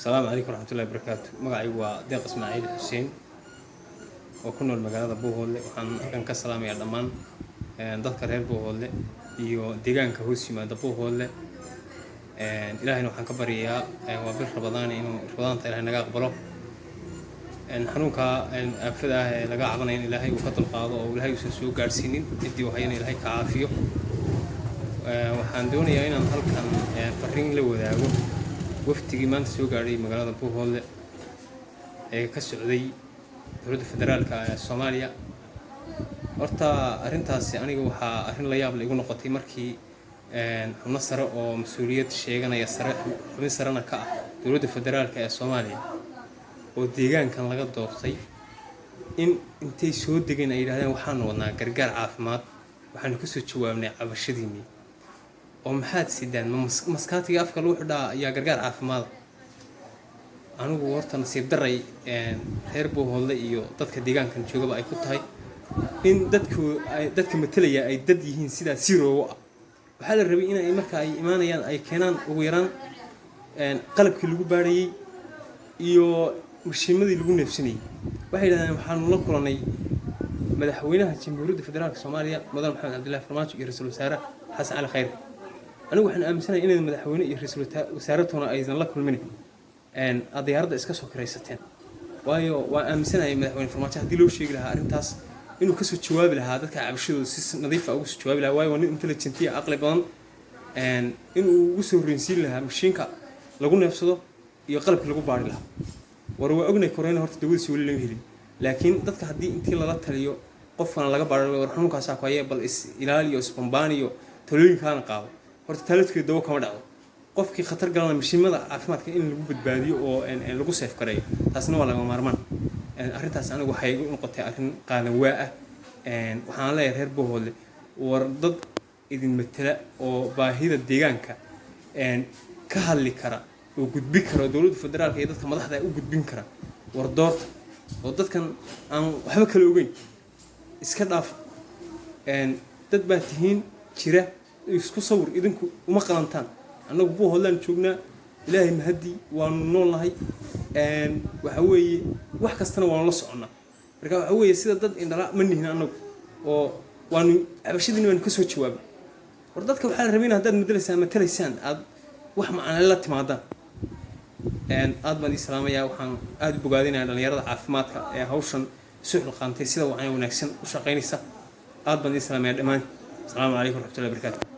السلام عليكم ورحمة الله وبركاته. مقعي وديق إسماعيل حسين وكنا المقالة بوهول وحن كان كسلام يا دمان ذكر هير بوهول يو ديجان كهوسي ما دبوهول إلهي نوحن كبريا وبر رمضان إنه رمضان تيله نجاق بلو حنوك أفدا لقى عبنا إلهي وقت القاضي وإلهي وسوق جالسين يدي وهين إلهي كعافية وحن دوني أين هل كان فرين له ذا وفتي ما نسوق عليه مقالة بوهول كالسعودي دولة الفدرال كالصوماليا horta arintaasi aniga waxa arin la yaab leh igu noqotay markii xubno sare oo mas'uuliyad sheeganaya xubin sarena ka ah dowladda federaalka ee Soomaaliya oo deegaankan laga doortay in intay soo degeen ay yiraahdeen waxaan wadnaa gargaar caafimaad waxaan ku soo jawaabnay cabashadiini oo maxaad sidaan maskaatiga afka lagu xidhaa ayaa gargaar caafimaad anigu horta nasiib daray reer Bohole iyo dadka deegaankan joogaba ay ku tahay in dadka matalaya ay dad yihiin sida siroow waxa la rabay in ay marka ay imaanayaan ay keenaan ugu yaraan qalabkii lagu baarayay iyo mashiimadii lagu neefsanayay waxay yiraahdeen waxaan la kulanay madaxweynaha jamhuuriyadda federaalka Soomaaliya Mudane Maxamed Cabdullaahi Farmaajo iyo ra'iisul wasaare Xasan Ali Khayr anigu waxaan aaminsanahay in madaxweyne iyo ra'iisul wasaaratoona aysan la kulmin adiyarada iska soo kiraysateen waayo waa aaminsanahay madaxweyne Farmaajo hadii loo sheegi lahaa arintaas inuu ka soo jawaabi lahaa dadka cabashadooda si nadiif ah ugu soo jawaabi lahaa waayo waa nin intelligent iyo aqli badan inuu ugu soo reensiin lahaa mashiinka lagu neefsado iyo qalabka lagu baari lahaa war waa ognay korona horta dawladda wali laga helin laakiin dadka hadii intii lala taliyo qofkan laga baaro war xanuunkaas ku hayay bal is ilaaliyo isbambaaniyo talooyinkan qaado horta taladkeeda dawo kama dhaco qofkii khatar galana mashiimada caafimaadka in lagu badbaadiyo oo lagu safe gareeyo taasna waa laga maarmaan arintaas anigu waxay igu noqotay arin qaadan waa ah waxaan leeyahay reer Bohole war dad idin matala oo baahida deegaanka ka hadli kara oo gudbi kara dowladda federaalka iyo dadka madaxda u gudbin kara war doorta oo dadkan aan waxba kala ogeyn iska dhaaf dad baa tihiin jira isku sawir idinku uma qalantaan anagu Bohole joognaa ilaahay mahadi waan noolahay waxa weeye wax kastana waan la soconaa marka waxa weeye sida dad indhala ma nihin anagu oo waan cabashadiina waan ka soo jawaabay war dadka waxa la rabaa in haddaad matalaysaan aad wax macaan la timaadaan aad baan islaamaya waxaan aad bogaadinayaa dhalinyarada caafimaadka ee hawshan suuq qaantay sida wanaagsan u shaqeynaysa aad baan islaamaya dhamaan assalaamu calaykum warahmatullahi wabarakatuh